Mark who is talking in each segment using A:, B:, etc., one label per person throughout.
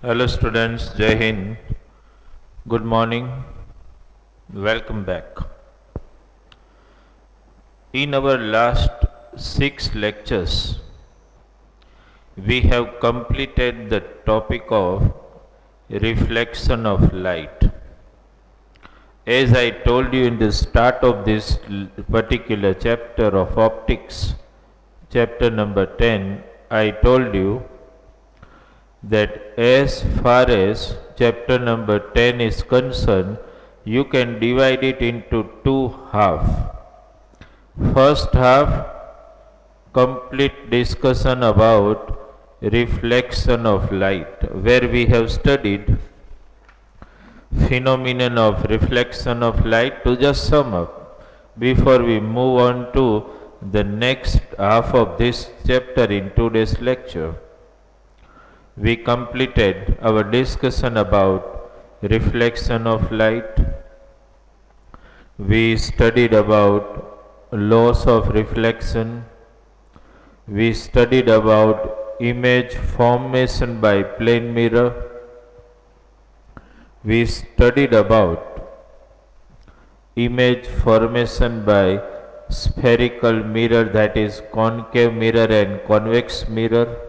A: Hello students, Jai Hind. Good morning. Welcome back. In our last 6 lectures, we have completed the topic of reflection of light. As I told you in the start of this particular chapter of optics, chapter number 10, I told you that as far as chapter number 10 is concerned, you can divide it into two halves. First half, complete discussion about reflection of light, where we have studied phenomenon of reflection of light. To just sum up, before we move on to the next half of this chapter in today's lecture, we completed our discussion about reflection of light. We studied about laws of reflection. We studied about image formation by plane mirror. We studied about image formation by spherical mirror, that is concave mirror and convex mirror.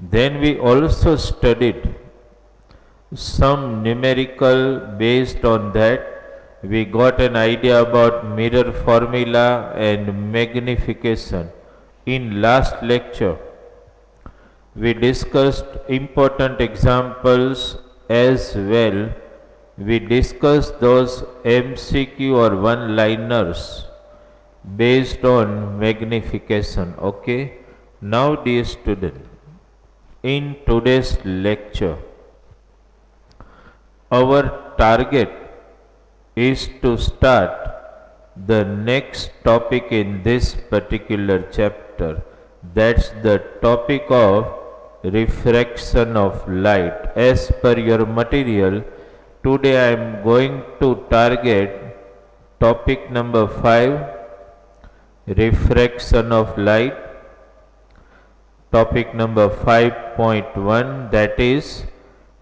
A: Then we also studied some numerical. Based on that, we got an idea about mirror formula and magnification. In last lecture, we discussed important examples as well. We discussed those MCQ or one-liners based on magnification. Okay. Now, dear student, in today's lecture, our target is to start the next topic in this particular chapter. That's the topic of refraction of light. As per your material, today I am going to target topic number 5, refraction of light. Topic number 5.1, that is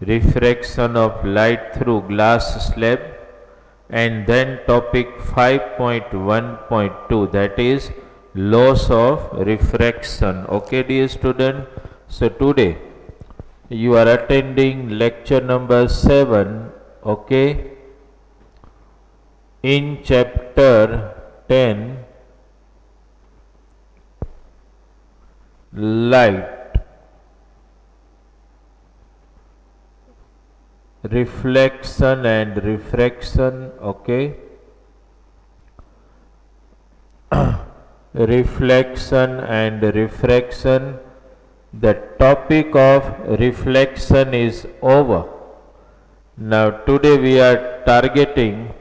A: refraction of light through glass slab, and then topic 5.1.2, that is laws of refraction. Okay, dear student. So today you are attending lecture number 7. Okay, in chapter 10, light, reflection and refraction. Okay, reflection and refraction. The topic of reflection is over. Now today we are targeting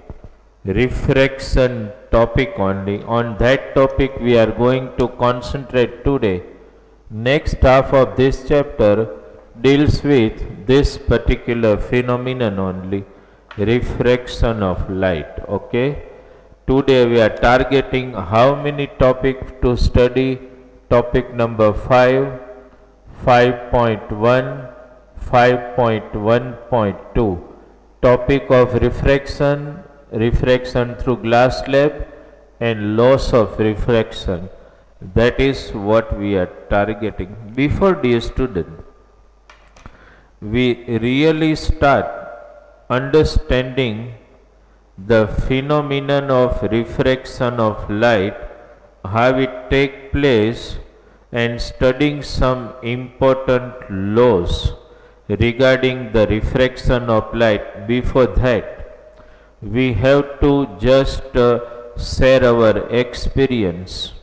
A: refraction topic only. On that topic we are going to concentrate today. Next half of this chapter deals with this particular phenomenon only, refraction of light. Okay. Today we are targeting how many topics to study? Topic number 5, 5.1, 5.1.2. Topic of refraction, refraction through glass slab, and laws of refraction. That is what we are targeting. Before, dear student, we really start understanding the phenomenon of refraction of light, how it take place, and studying some important laws regarding the refraction of light. Before that, we have to just share our experience.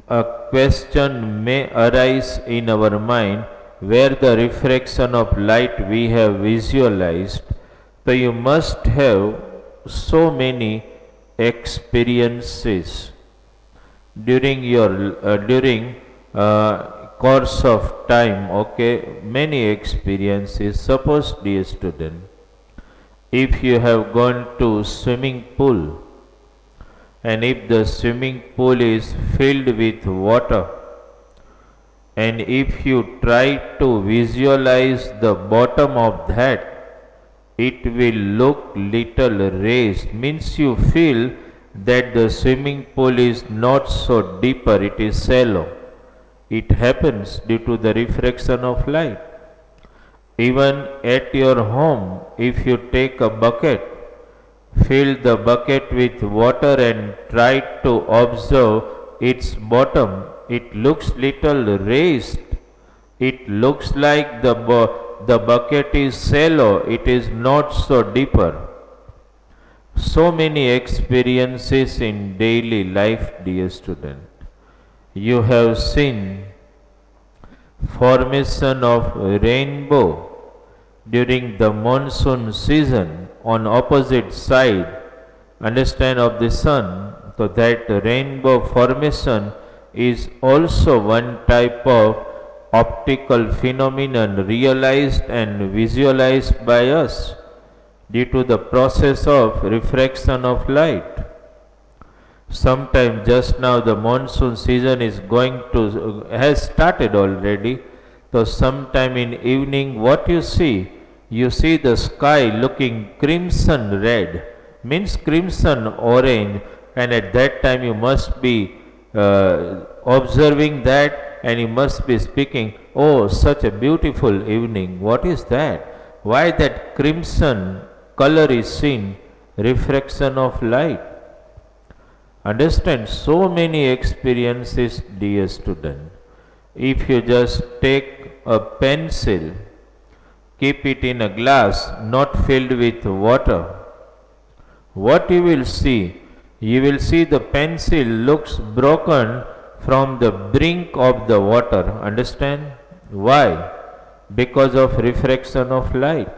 A: A question may arise in our mind where the refraction of light we have visualized. So you must have so many experiences during your course of time. Okay, many experiences. Suppose, dear student, if you have gone to swimming pool, and if the swimming pool is filled with water, and if you try to visualize the bottom of that, it will look little raised, means you feel that the swimming pool is not so deeper, it is shallow. It happens due to the refraction of light. Even at your home, if you take a bucket, fill the bucket with water and try to observe its bottom, it looks little raised. It looks like the bucket is shallow, it is not so deeper. So many experiences in daily life, dear student. You have seen formation of rainbow during the monsoon season on opposite side, understand, of the sun. So that rainbow formation is also one type of optical phenomenon realized and visualized by us due to the process of refraction of light. Sometime just now the monsoon season is has started already. So sometime in evening, what you see? You see the sky looking crimson red, means crimson orange, and at that time you must be observing that, and you must be speaking, oh, such a beautiful evening. What is that? Why that crimson color is seen? Refraction of light. Understand, so many experiences, dear student. If you just take a pencil, keep it in a glass not filled with water, what you will see? You will see the pencil looks broken from the brink of the water. Understand? Why? Because of refraction of light.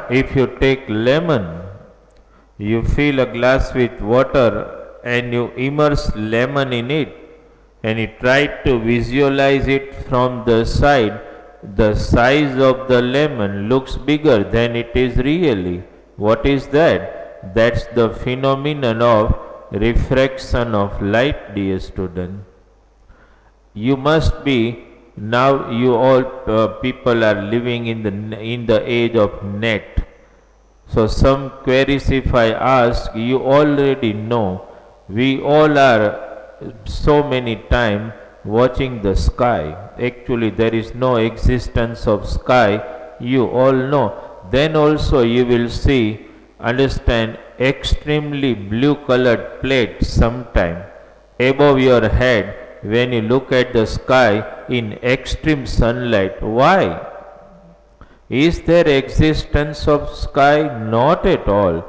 A: If you take lemon, you fill a glass with water and you immerse lemon in it, and you try to visualize it from the side. The size of the lemon looks bigger than it is really. What is that? That's the phenomenon of refraction of light, dear student. You must be, now you all people are living in the age of net. So some queries if I ask, you already know. We all are so many times watching the sky. Actually there is no existence of sky, you all know. Then also you will see, understand, extremely blue colored plate sometime above your head when you look at the sky in extreme sunlight. Why? Is there existence of sky? Not at all.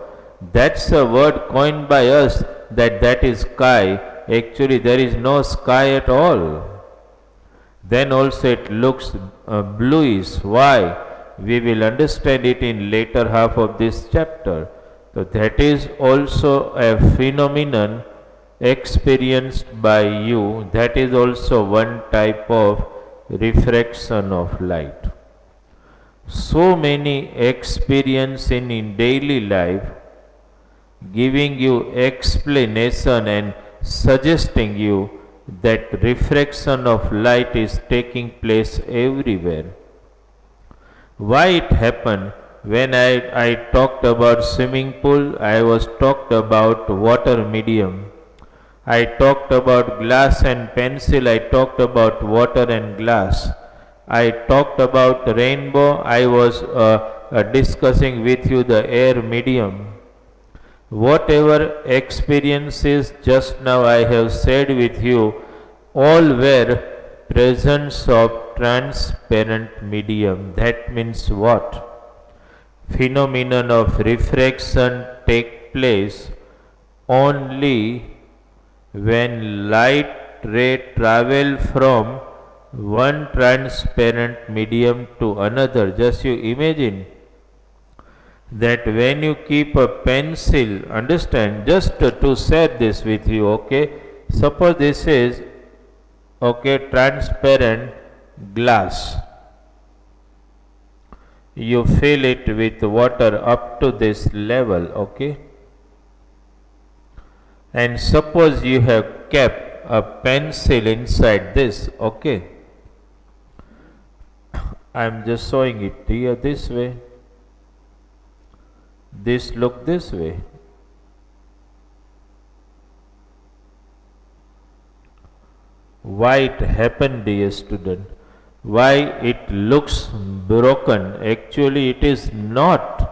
A: That's a word coined by us, that is sky. Actually there is no sky at all. Then also it looks bluish. Why? We will understand it in later half of this chapter. So that is also a phenomenon experienced by you. That is also one type of refraction of light. So many experience in daily life, giving you explanation and suggesting you that refraction of light is taking place everywhere. Why it happened? When I talked about swimming pool, I was talked about water medium. I talked about glass and pencil, I talked about water and glass. I talked about rainbow, I was discussing with you the air medium. Whatever experiences just now I have said with you, all were presence of transparent medium. That means what? Phenomenon of refraction take place only when light ray travel from one transparent medium to another. Just you imagine that when you keep a pencil, understand, just to share this with you, okay, suppose this is, okay, transparent glass. You fill it with water up to this level, okay, and suppose you have kept a pencil inside this, okay. I am just showing it here this way. This look this way. Why it happened, dear student? Why it looks broken? Actually, it is not.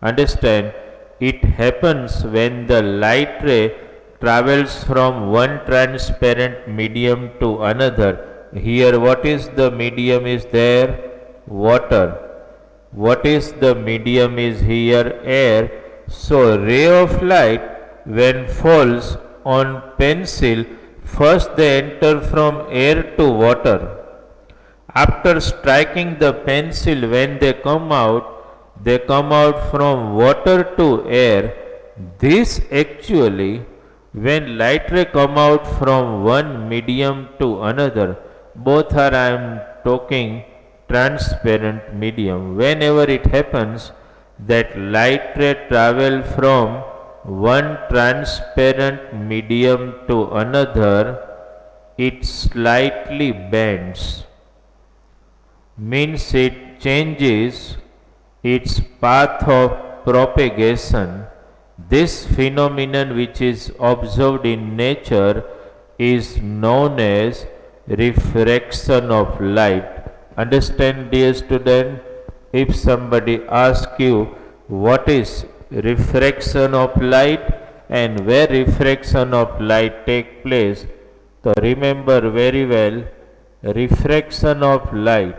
A: Understand, it happens when the light ray travels from one transparent medium to another. Here, what is the medium is there? Water. What is the medium is here? Air. So, ray of light when falls on pencil, first they enter from air to water. After striking the pencil, when they come out from water to air. This actually, when light ray come out from one medium to another, both are I am talking transparent medium. Whenever it happens that light ray travel from one transparent medium to another, it slightly bends, means it changes its path of propagation. This phenomenon, which is observed in nature, is known as refraction of light. Understand, dear student, if somebody asks you what is refraction of light and where refraction of light take place, so remember very well, refraction of light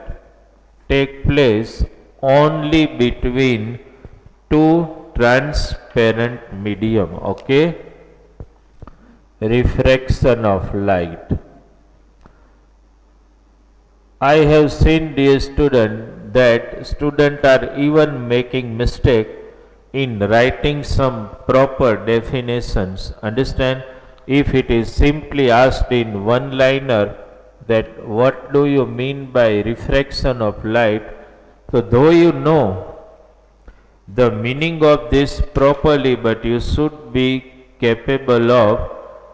A: take place only between two transparent medium, okay. Refraction of light. I have seen, dear student, that students are even making mistake in writing some proper definitions. Understand, if it is simply asked in one liner that what do you mean by refraction of light, so though you know the meaning of this properly, but you should be capable of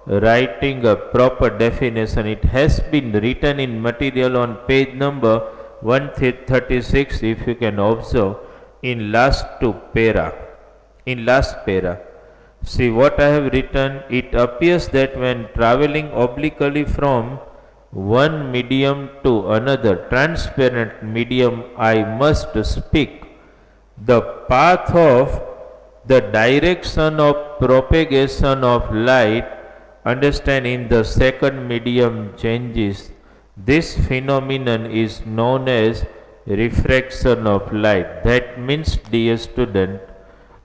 A: writing a proper definition. It has been written in material on page number 136, if you can observe, in last para. See what I have written. It appears that when traveling obliquely from one medium to another transparent medium, I must speak the path of the direction of propagation of light. Understand, in the second medium changes. This phenomenon is known as refraction of light. That means, dear student,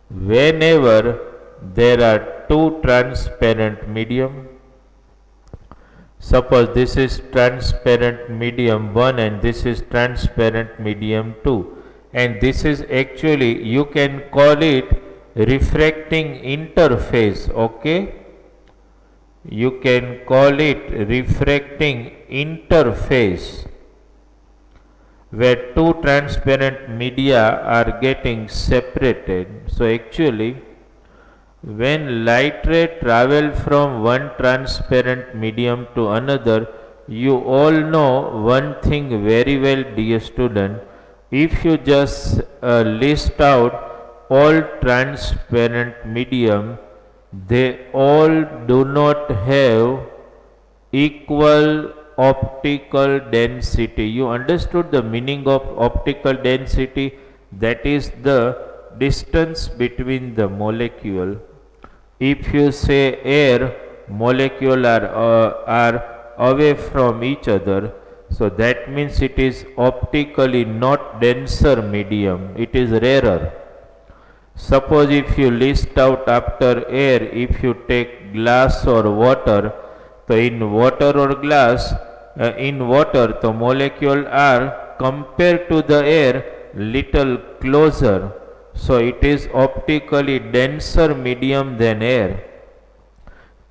A: whenever there are two transparent medium, suppose this is transparent medium 1 and this is transparent medium 2, and this is actually, you can call it refracting interface, okay. You can call it refracting interface, where two transparent media are getting separated. So actually, when light ray travel from one transparent medium to another, you all know one thing very well, dear student. If you just list out all transparent medium, they all do not have equal optical density. You understood the meaning of optical density? That is the distance between the molecule. If you say air molecule are away from each other, so that means it is optically not denser medium, it is rarer. Suppose if you list out after air, if you take glass or water, so in water or glass, in water the molecule are compared to the air little closer. So it is optically denser medium than air.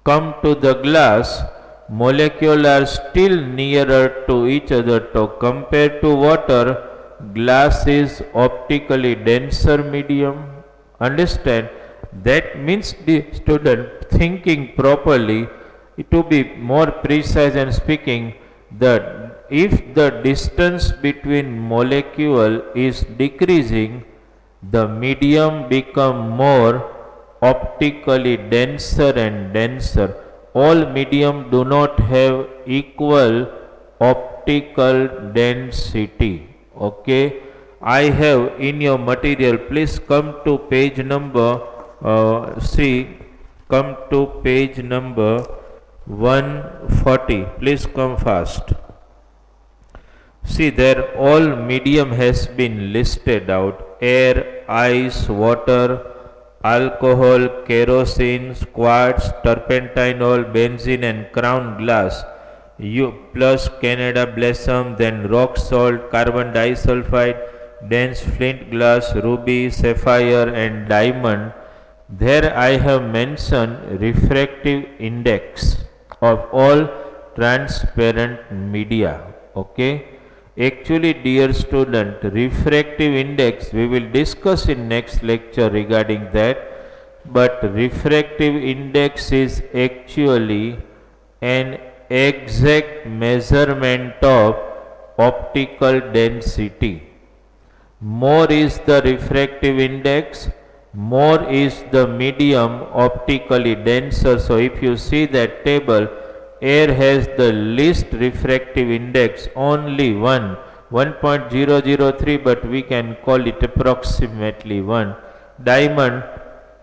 A: Come to the glass, molecules are still nearer to each other. So compared to water, glass is optically denser medium. Understand? That means the student thinking properly, To be more precise and speaking, that if the distance between molecule is decreasing, the medium become more optically denser and denser. All medium do not have equal optical density. Okay, I have in your material, please come to page number come to page number 140. Please come fast. See, there all medium has been listed out: air, ice, water, alcohol, kerosene, quartz, turpentinol, benzene and crown glass, plus Canada blossom, then rock salt, carbon disulfide, dense flint glass, ruby, sapphire and diamond. There I have mentioned refractive index of all transparent media. Okay, actually dear student, refractive index we will discuss in next lecture regarding that, but refractive index is actually an exact measurement of optical density. More is the refractive index, more is the medium optically denser. So if you see that table, air has the least refractive index, only 1.003, but we can call it approximately 1. Diamond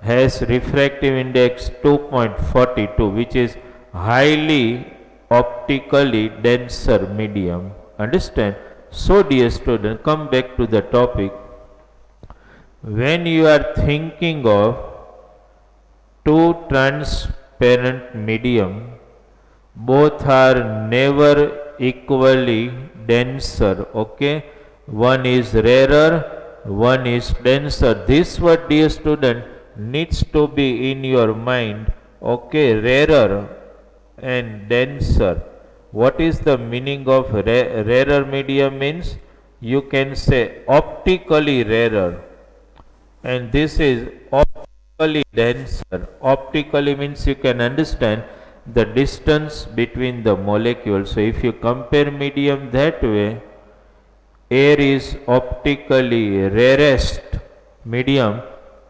A: has refractive index 2.42, which is highly optically denser medium. Understand? So dear student, come back to the topic. When you are thinking of two transparent medium, both are never equally denser. Okay, one is rarer, one is denser. This word, dear student, needs to be in your mind. Okay, rarer and denser. What is the meaning of rarer medium? Means you can say optically rarer, and this is optically denser. Optically means you can understand the distance between the molecules. So if you compare medium that way, air is optically rarest medium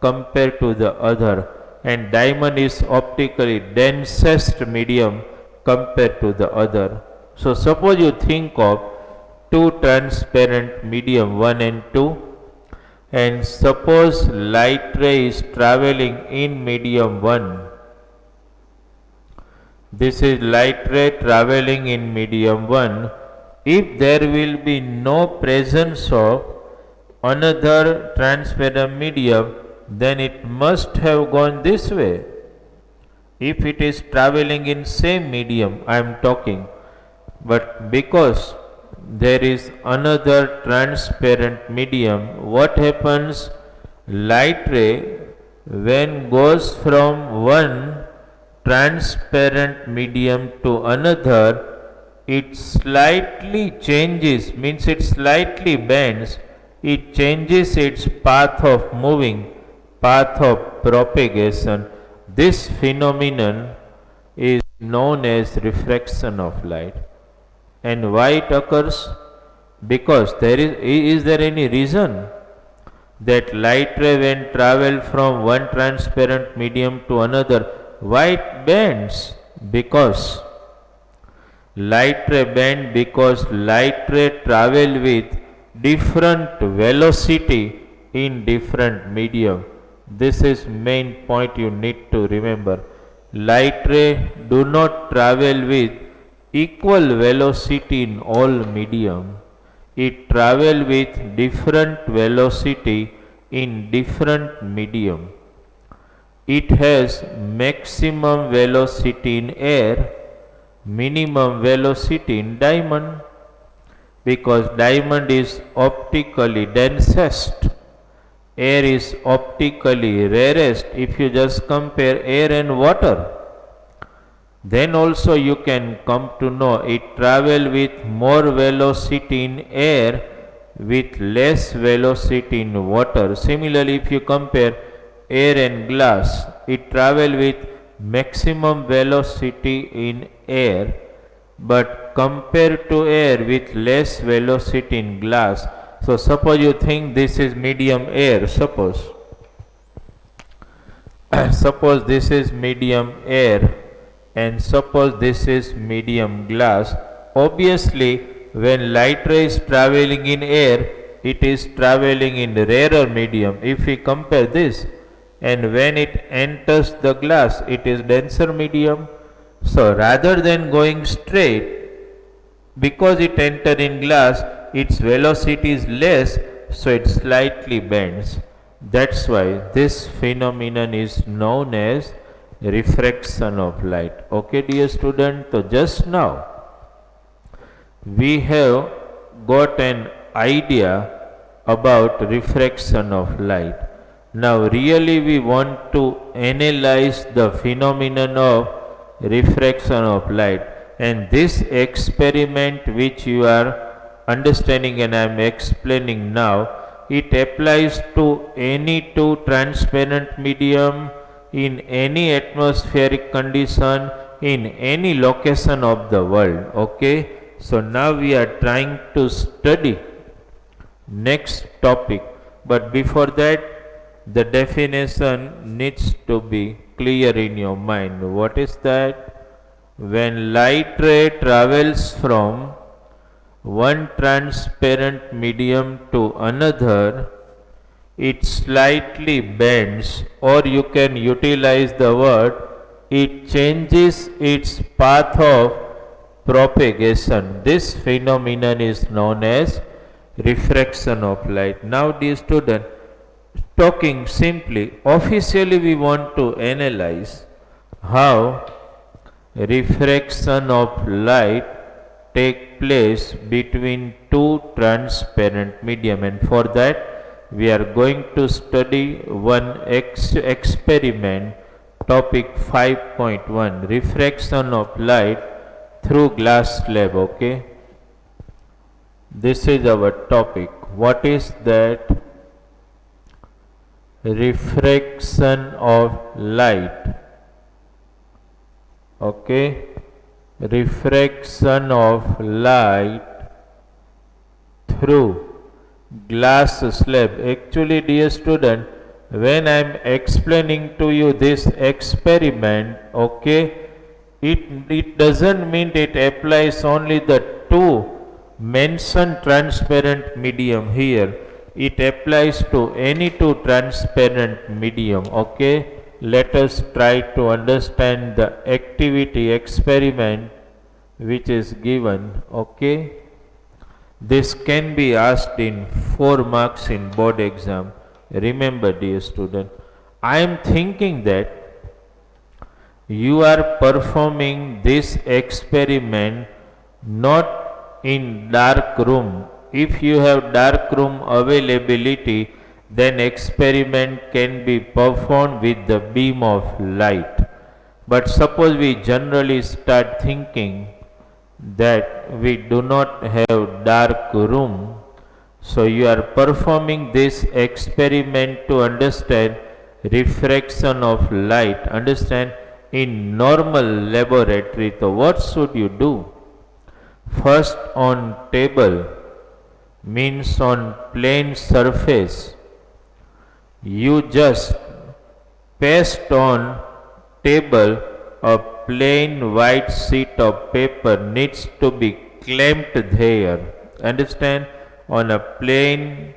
A: compared to the other, and diamond is optically densest medium compared to the other. So suppose you think of two transparent medium 1 and 2, and suppose light ray is traveling in medium 1. This is light ray traveling in medium 1. If there will be no presence of another transparent medium, then it must have gone this way. If it is traveling in same medium, I am talking, but because there is another transparent medium, what happens? Light ray, when goes from one transparent medium to another, it slightly changes, means it slightly bends, it changes its path of moving, path of propagation. This phenomenon is known as refraction of light. And why it occurs? Because is there any reason that light ray when travel from one transparent medium to another, why it bends? Because light ray bend because light ray travel with different velocity in different medium. This is main point you need to remember. Light ray do not travel with equal velocity in all medium. It travel with different velocity in different medium. It has maximum velocity in air, minimum velocity in diamond, because diamond is optically densest, air is optically rarest. If you just compare air and water, then also you can come to know it travel with more velocity in air with less velocity in water. Similarly, if you compare air and glass, it travel with maximum velocity in air, but compared to air with less velocity in glass. So suppose you think this is medium air, suppose suppose this is medium air and suppose this is medium glass. Obviously, when light ray is traveling in air, it is traveling in rarer medium. If we compare this, and when it enters the glass, it is denser medium. So rather than going straight, because it entered in glass, its velocity is less, so it slightly bends. That's why this phenomenon is known as refraction of light. Okay, dear student, so just now we have got an idea about refraction of light. Now really we want to analyze the phenomenon of refraction of light, and this experiment which you are understanding and I am explaining now, it applies to any two transparent medium in any atmospheric condition in any location of the world. Okay, so now we are trying to study next topic, but before that the definition needs to be clear in your mind. What is that? When light ray travels from one transparent medium to another, it slightly bends, or you can utilize the word, it changes its path of propagation. This phenomenon is known as refraction of light. Now, dear student, talking simply, officially we want to analyze how refraction of light take place between two transparent medium, and for that we are going to study one experiment, topic 5.1, refraction of light through glass slab. Okay, this is our topic. What is that? Refraction of light. Okay, refraction of light through glass slab. Actually, dear student, when I am explaining to you this experiment, okay, it doesn't mean it applies only the two mentioned transparent medium here. It applies to any two transparent medium. Okay, let us try to understand the activity experiment which is given. Okay, this can be asked in 4 marks in board exam. Remember, dear student, I am thinking that you are performing this experiment not in dark room. If you have dark room availability, then experiment can be performed with the beam of light. But suppose we generally start thinking that we do not have dark room, so you are performing this experiment to understand refraction of light. Understand, in normal laboratory, so what should you do? First, on table, means on plain surface, you just paste on table a plain white sheet of paper needs to be clamped there. Understand, on a plain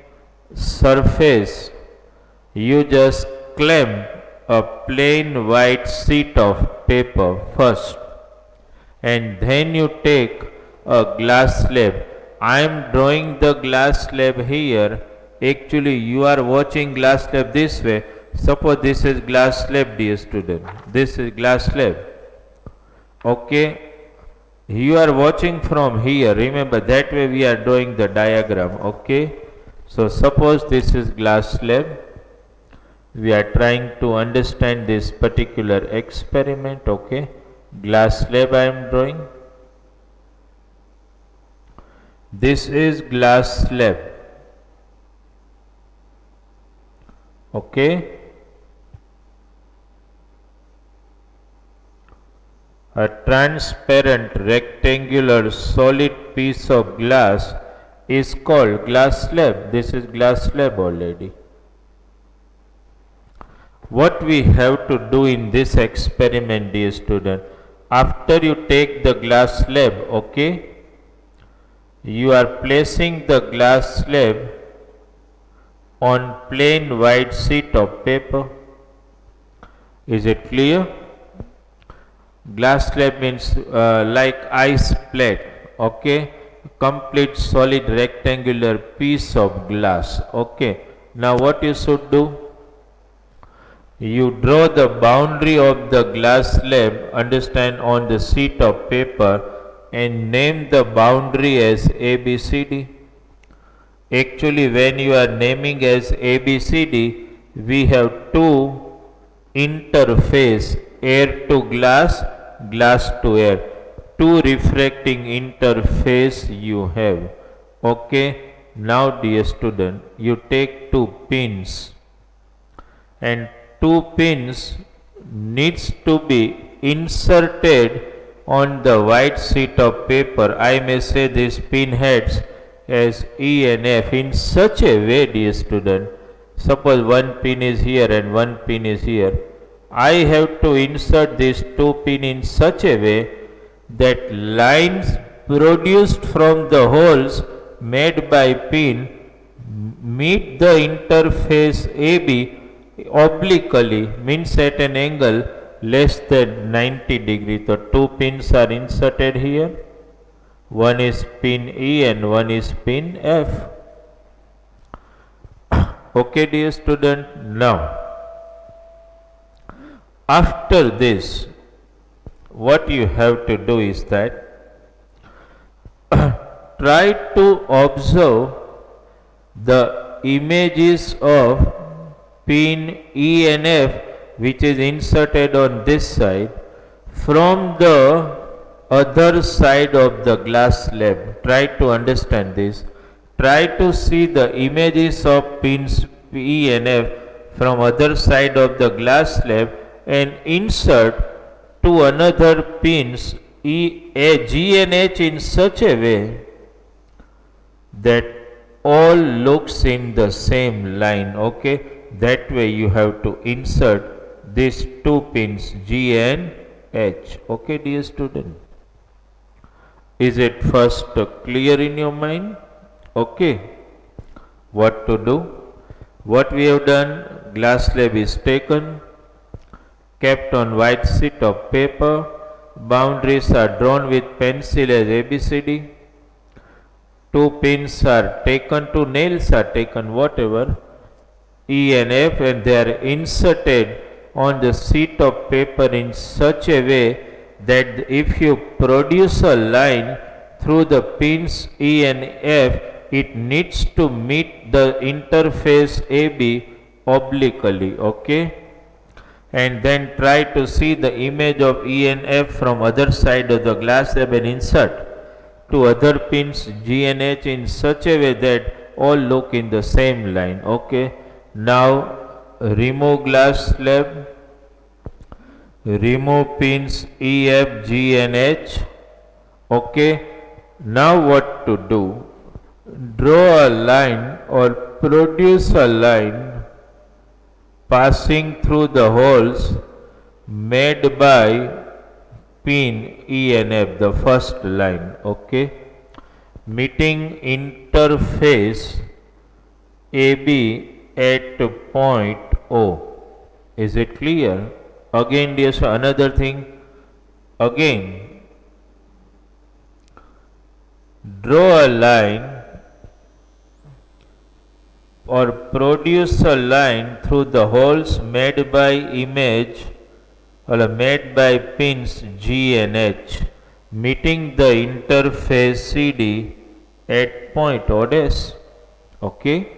A: surface you just clamp a plain white sheet of paper first, and then you take a glass slab. I am drawing the glass slab here. Actually you are watching glass slab this way. Suppose this is glass slab, dear student, this is glass slab. Okay, you are watching from here. Remember, that way we are drawing the diagram. Okay, so suppose this is glass slab. We are trying to understand this particular experiment. Okay, glass slab I am drawing. This is glass slab. Okay, A transparent rectangular solid piece of glass is called glass slab. This is glass slab already. What we have to do in this experiment, dear student, after you take the glass slab, okay, you are placing the glass slab on plain white sheet of paper. Is it clear? Glass slab means like ice plate, okay, complete solid rectangular piece of glass, okay. Now what you should do? You draw the boundary of the glass slab, understand, on the sheet of paper and name the boundary as ABCD. Actually, when you are naming as ABCD, we have two interface, air to glass, glass to air. Two refracting interface you have. Okay. Now dear student, you take two pins and two pins needs to be inserted on the white sheet of paper. I may say these pin heads as E and F in such a way, dear student. Suppose one pin is here and one pin is here. I have to insert these two pins in such a way that lines produced from the holes made by pin meet the interface AB obliquely, means at an angle less than 90 degree. So two pins are inserted here. One is pin E and one is pin F. Okay, dear student. Now, after this, what you have to do is that try to observe the images of pin E and F which is inserted on this side from the other side of the glass slab. Try to understand this. Try to see the images of pins E and F from other side of the glass slab and insert to another pins G and H in such a way that all looks in the same line, okay. That way you have to insert these two pins G and H, okay, dear student. Is it first clear in your mind? Okay. What to do? What we have done, glass slab is taken, kept on white sheet of paper, boundaries are drawn with pencil as ABCD, two pins are taken, two nails are taken, whatever, E and F, and they are inserted on the sheet of paper in such a way that if you produce a line through the pins E and F, it needs to meet the interface AB obliquely, okay. And then try to see the image of E and F from other side of the glass slab and insert to other pins G and H in such a way that all look in the same line, okay. Now remove glass slab, remove pins E, F, G and H, okay. Now what to do? Draw a line or produce a line passing through the holes made by pin E and F, the first line, okay, meeting interface AB at point O. Is it clear? Again, dear, so another thing, again, draw a line or produce a line through the holes made by image or made by pins G and H, meeting the interface CD at point O dash, okay.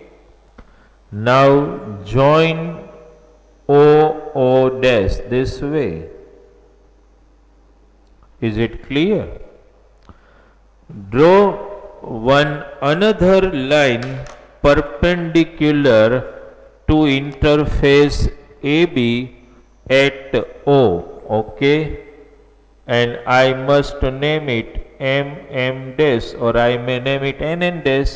A: Now join O dash this way. Is it clear? Draw one another line perpendicular to interface AB at O, okay, and I must name it M dash, or I may name it N dash.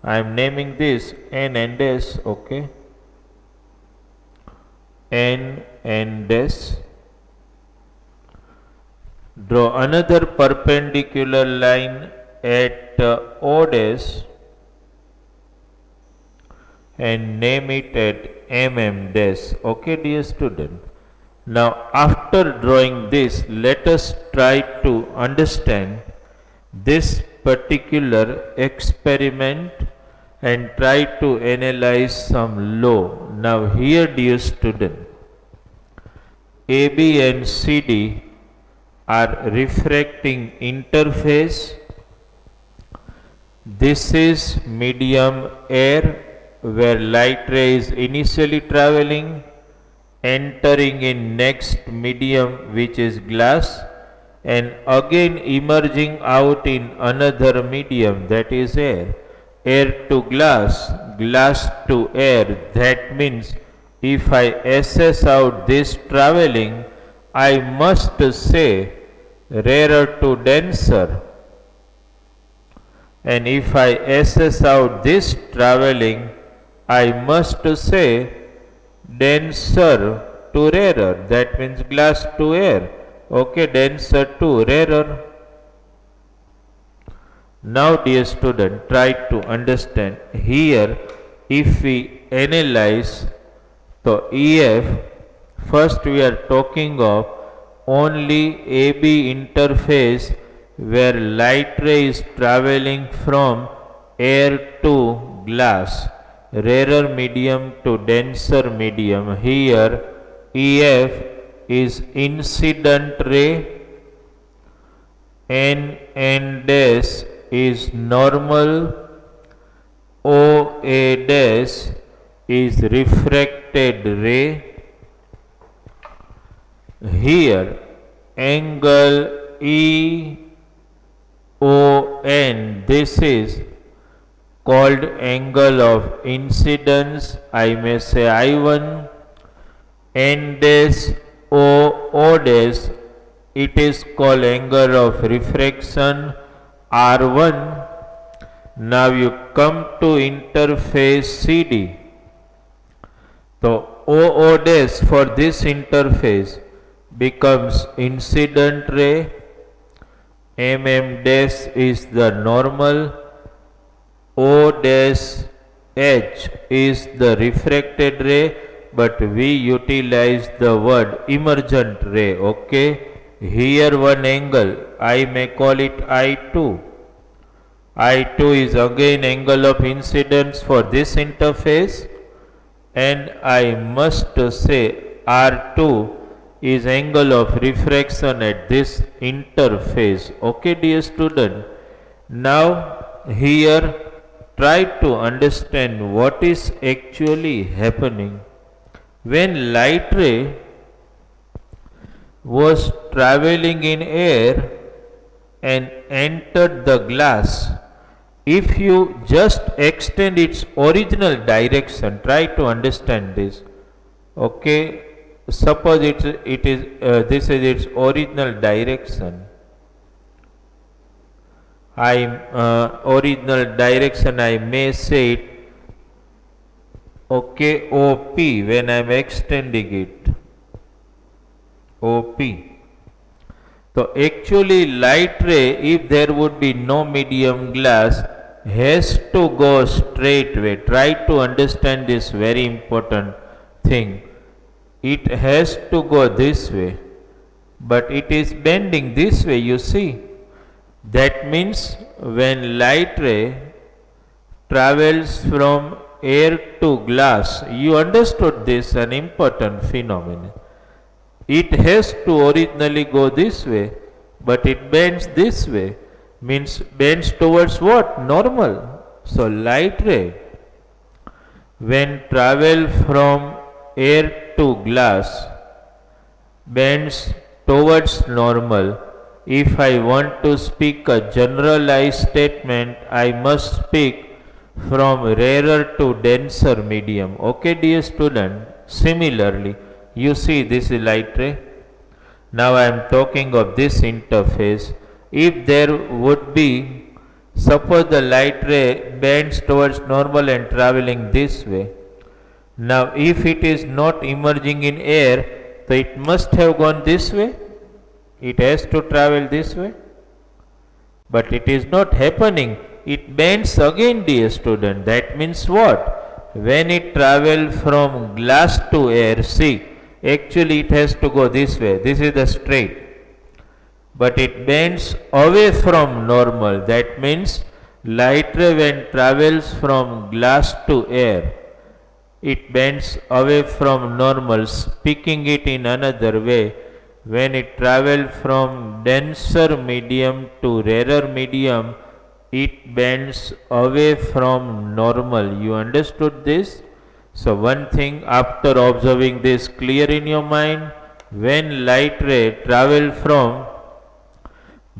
A: I am naming this N dash, okay. N dash. Draw another perpendicular line at O dash and name it at dash. Okay, dear student. Now, after drawing this, let us try to understand this particular experiment and try to analyze some law. Now, here, dear student, AB and CD are refracting interface. This is medium air where light ray is initially traveling, entering in next medium which is glass, and again emerging out in another medium, that is air. Air to glass, glass to air. That means if I assess out this traveling, I must say rarer to denser. And if I assess out this traveling, I must say denser to rarer. That means glass to air. Okay, denser to rarer. Now, dear student, try to understand here. If we analyze the EF, first we are talking of only AB interface where light ray is traveling from air to glass, rarer medium to denser medium. Here EF is incident ray, N dash is normal, OA dash is refracted ray. Here angle EON, this is called angle of incidence, I may say I1. N dash O dash, it is called angle of refraction, R1. Now you come to interface CD. So OO dash for this interface becomes incident ray, dash is the normal, O dash H is the refracted ray, but we utilize the word emergent ray. Okay, here one angle, I may call it I2. I2 is again angle of incidence for this interface, and I must say R2 is angle of refraction at this interface. Okay, dear student. Now here try to understand what is actually happening. When light ray was traveling in air and entered the glass, if you just extend its original direction, try to understand this. Okay, suppose this is its original direction. Original direction, I may say it, okay, OP, when I am extending it, OP. So actually light ray, if there would be no medium glass, has to go straight way. Try to understand this very important thing. It has to go this way, but it is bending this way, you see. That means when light ray travels from air to glass, you understood this, an important phenomenon. It has to originally go this way, but it bends this way, means bends towards what? Normal. So light ray when travel from air to glass bends towards normal. If I want to speak a generalized statement, I must speak from rarer to denser medium. Okay, dear student. Similarly, You see this is light ray. Now I am talking of this interface. If there would be, suppose the light ray bends towards normal and traveling this way. Now if it is not emerging in air, so it must have gone this way. It has to travel this way. But it is not happening. It bends again, dear student. That means what? When it travels from glass to air, see, actually it has to go this way. This is the straight. But it bends away from normal. That means light ray when travels from glass to air, it bends away from normal. Speaking it in another way, when it travels from denser medium to rarer medium, it bends away from normal. You understood this? So one thing, after observing this clear in your mind, when light ray travel from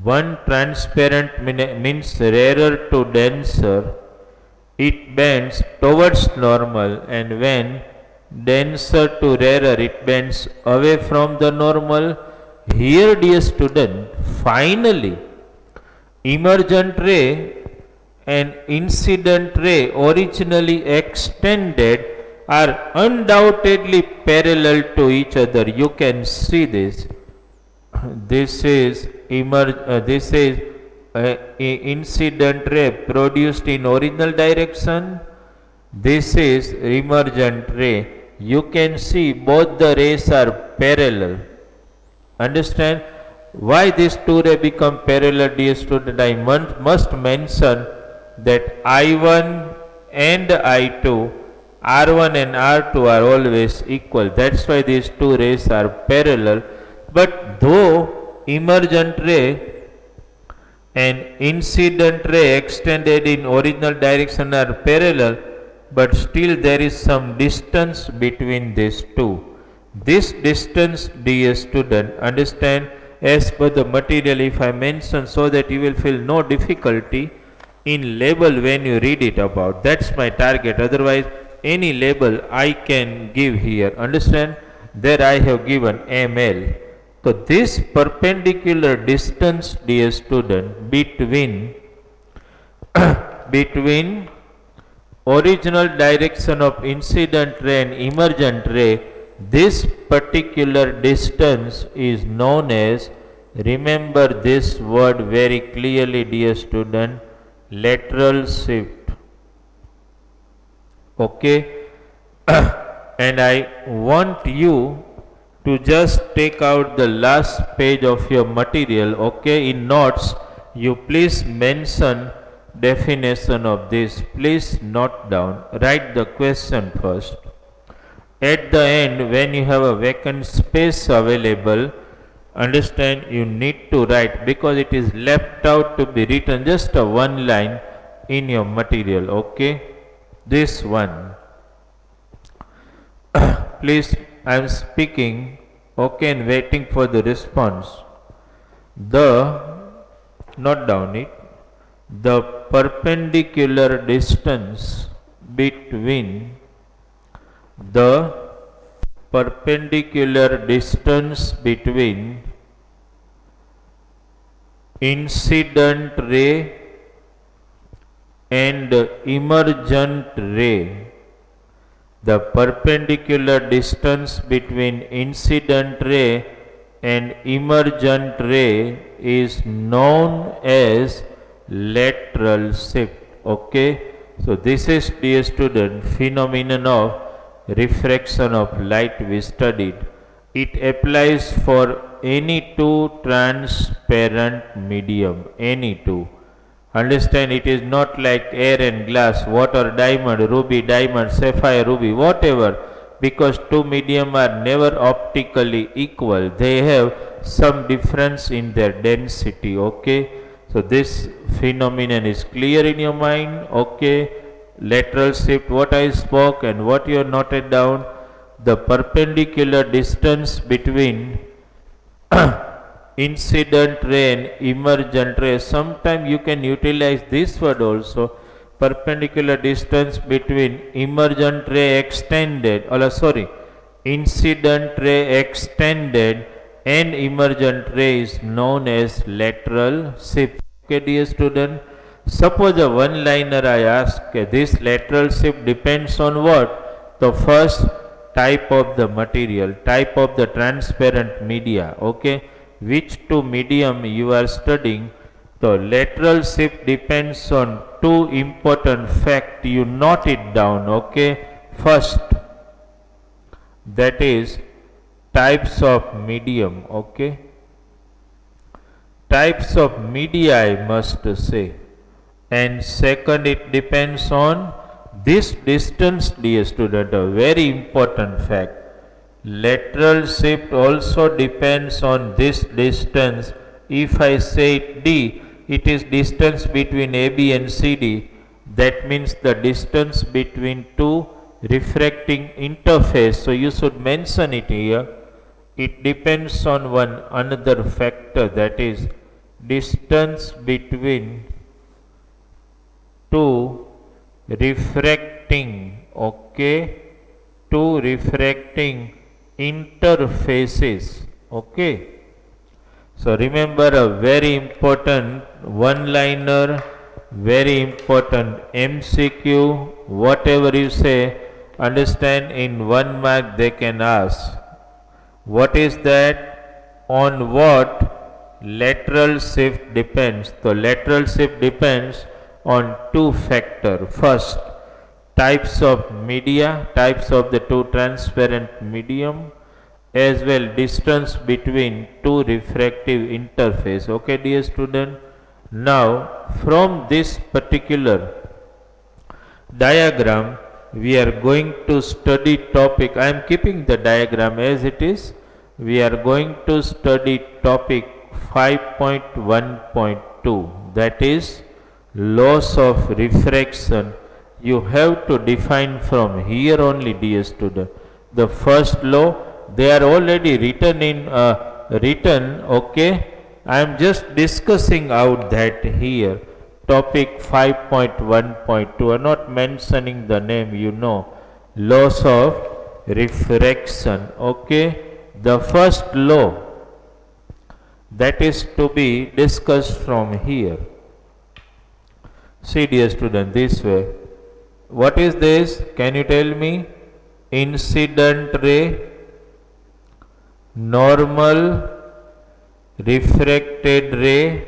A: one transparent means rarer to denser, it bends towards normal, and when denser to rarer, it bends away from the normal. Here, dear student, finally, emergent ray and incident ray, originally extended, are undoubtedly parallel to each other. You can see this. This is incident ray produced in original direction. This is emergent ray. You can see both the rays are parallel. Understand why these two rays become parallel, dear student? I must mention that I1 and I2, R1 and R2 are always equal. That's why these two rays are parallel. But though emergent ray and incident ray extended in original direction are parallel, but still there is some distance between these two. This distance, dear student, understand, as per the material if I mention, so that you will feel no difficulty in label when you read it about. That's my target. Otherwise, any label I can give here. Understand? There I have given ML. So this perpendicular distance, dear student, between between original direction of incident ray and emergent ray, this particular distance is known as, remember this word very clearly, dear student, lateral shift. Okay? And I want you to just take out the last page of your material. Okay? In notes, you please mention definition of this. Please note down. Write the question first. At the end, when you have a vacant space available, understand you need to write, because it is left out to be written just a one line in your material. Okay? This one. Please, I am speaking, okay, and waiting for the response. Note down it, the perpendicular distance between incident ray and emergent ray. The perpendicular distance between incident ray and emergent ray is known as lateral shift. Okay? So this is, dear student, phenomenon of refraction of light we studied. It applies for any two transparent medium, any two. Understand, it is not like air and glass, water, diamond, ruby, diamond, sapphire, ruby, whatever, because two medium are never optically equal. They have some difference in their density. Okay? So this phenomenon is clear in your mind. Okay? Lateral shift, what I spoke and what you have noted down, the perpendicular distance between incident ray and emergent ray. Sometimes you can utilize this word also, perpendicular distance between emergent ray extended, incident ray extended and emergent ray is known as lateral shift. Okay, dear student, suppose a one liner I ask, this lateral shift depends on what? The first, type of the material, type of the transparent media. Okay, which two medium you are studying. The lateral shift depends on two important facts. You note it down. Okay, first, that is types of medium. Okay, types of media I must say, and second, it depends on this distance, dear student, a very important fact. Lateral shift also depends on this distance. If I say d, it is distance between AB and CD. That means the distance between two refracting interface. So you should mention it here. It depends on one another factor, that is distance between two refracting, okay, two refracting interfaces. Okay. So remember a very important one liner, very important MCQ, whatever you say, understand in 1 mark they can ask. What is that? On what lateral shift depends? The lateral shift depends on two factors. First, types of media, types of the two transparent medium, as well distance between two refractive interface. Okay, dear student. Now, from this particular diagram, we are going to study topic. I am keeping the diagram as it is. We are going to study topic 5.1.2, that is laws of refraction. You have to define from here only, dear student. The first law, they are already written in okay. I am just discussing out that here. Topic 5.1.2, I am not mentioning the name, you know, laws of refraction. Okay, the first law that is to be discussed from here. See, dear student, this way. What is this? Can you tell me? Incident ray, normal refracted ray.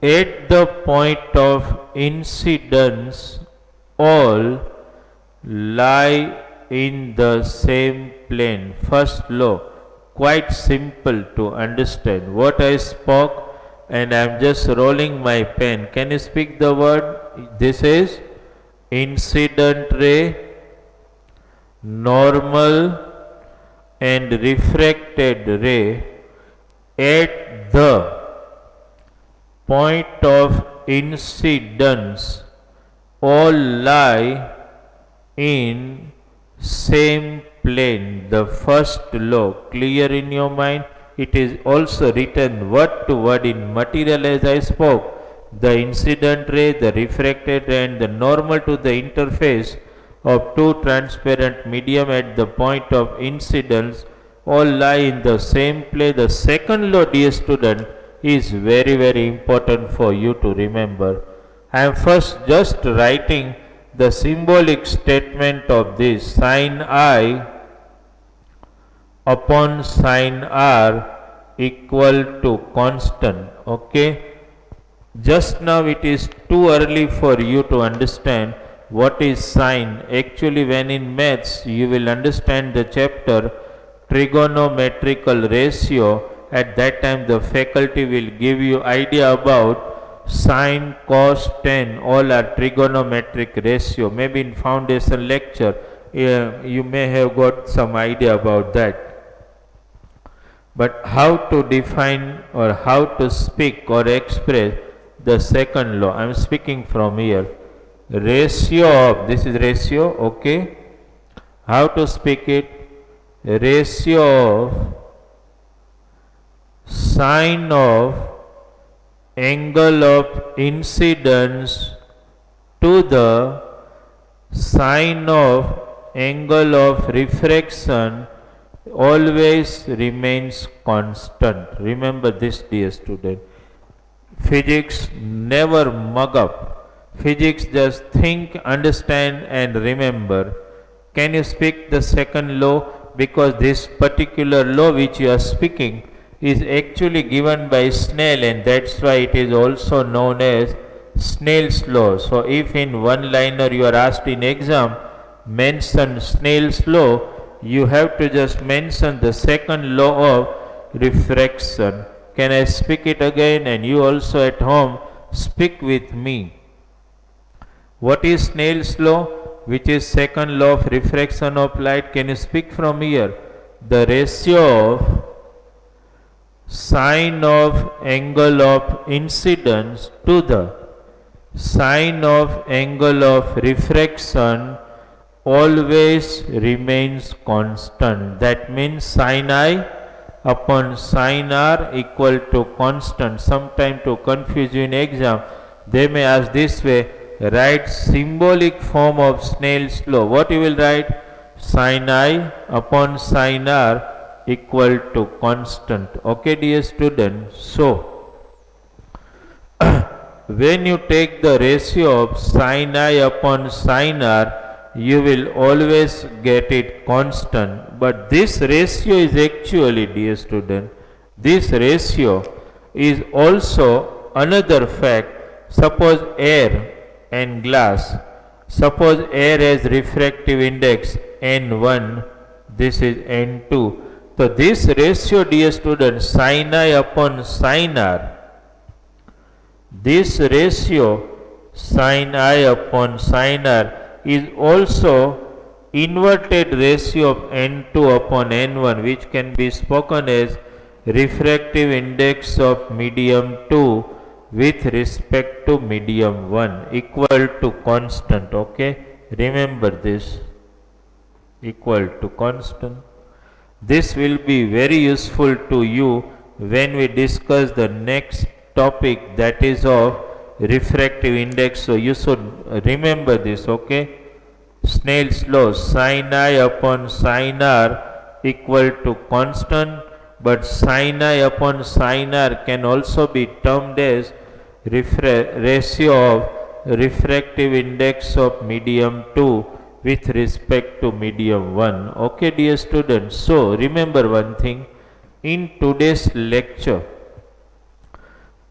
A: At the point of incidence, all lie in the same plane. First law, quite simple to understand. What I spoke, and I am just rolling my pen. Can you speak the word? This is incident ray, normal and refracted ray at the point of incidence all lie in same plane. The first law clear in your mind. It is also written word to word in material as I spoke. The incident ray, the refracted ray and the normal to the interface of two transparent medium at the point of incidence all lie in the same plane. The second law, dear student, is very important for you to remember. I am first just writing the symbolic statement of this. Sin I upon sin R equal to constant. Okay. Just now it is too early for you to understand what is sine. Actually, when in maths you will understand the chapter trigonometrical ratio. At that time the faculty will give you idea about sine, cos, tan, all are trigonometric ratio. Maybe in foundation lecture you may have got some idea about that. But how to define or how to speak or express the second law? I am speaking from here. Ratio of, this is ratio, okay. How to speak it? Ratio of sine of angle of incidence to the sine of angle of refraction always remains constant. Remember this, dear student. Physics never mug up. Physics just think, understand and remember. Can you speak the second law? Because this particular law which you are speaking is actually given by Snell, and that's why it is also known as Snell's law. So if in one liner you are asked in exam, mention Snell's law, you have to just mention the second law of refraction. Can I speak it again, and you also at home speak with me? What is Snell's law, which is second law of refraction of light? Can you speak from here? The ratio of sine of angle of incidence to the sine of angle of refraction always remains constant. That means sin I upon sin R equal to constant. Sometime to confuse you in exam, they may ask this way, write symbolic form of Snell's law. What you will write? Sin I upon sin R equal to constant. Okay, dear student. So when you take the ratio of sin I upon sin R, you will always get it constant. But this ratio is actually, dear student, this ratio is also another fact. Suppose air and glass. Suppose air has refractive index N1, this is N2. So this ratio, dear student, sin I upon sin R, this ratio sin I upon sin R is also inverted ratio of N2 upon N1, which can be spoken as refractive index of medium 2 with respect to medium 1 equal to constant. Okay, remember this, equal to constant. This will be very useful to you when we discuss the next topic, that is of refractive index. So you should remember this. Okay, Snell's law, sin I upon sin R equal to constant, but sin I upon sin R can also be termed as ratio of refractive index of medium 2 with respect to medium 1. Okay, dear students. So remember one thing, in today's lecture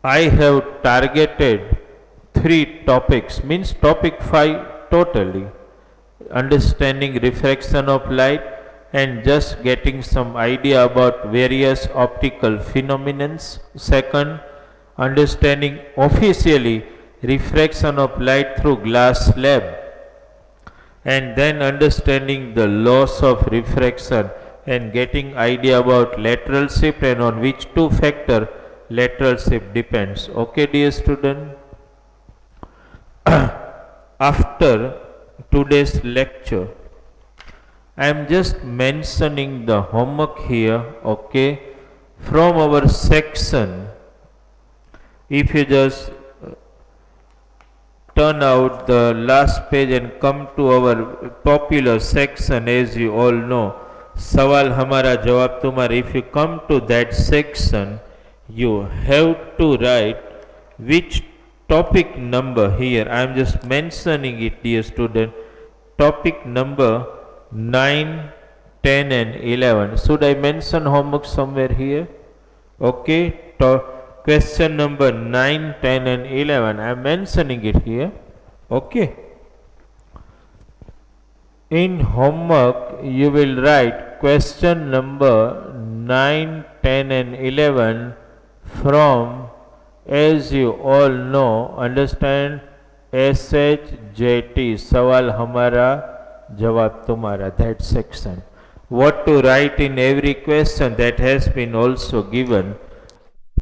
A: I have targeted 3 topics, means topic 5 totally. Understanding refraction of light and just getting some idea about various optical phenomena. Second, understanding officially refraction of light through glass slab, and then understanding the laws of refraction and getting idea about lateral shift and on which 2 factor lateral shift depends. Okay, dear student. After today's lecture, I am just mentioning the homework here. Okay, from our section, if you just turn out the last page and come to our popular section, as you all know, सवाल हमारा जवाब तुम्हारा. If you come to that section, you have to write which topic number. Here I am just mentioning it, dear student. Topic number 9, 10 and 11. Should I mention homework somewhere here? Okay, question number 9, 10 and 11. I am mentioning it here. Okay. In homework you will write question number 9, 10 and 11 from, as you all know, understand, SHJT, सवाल हमारा जवाब तुम्हारा, that section. What to write in every question, that has been also given.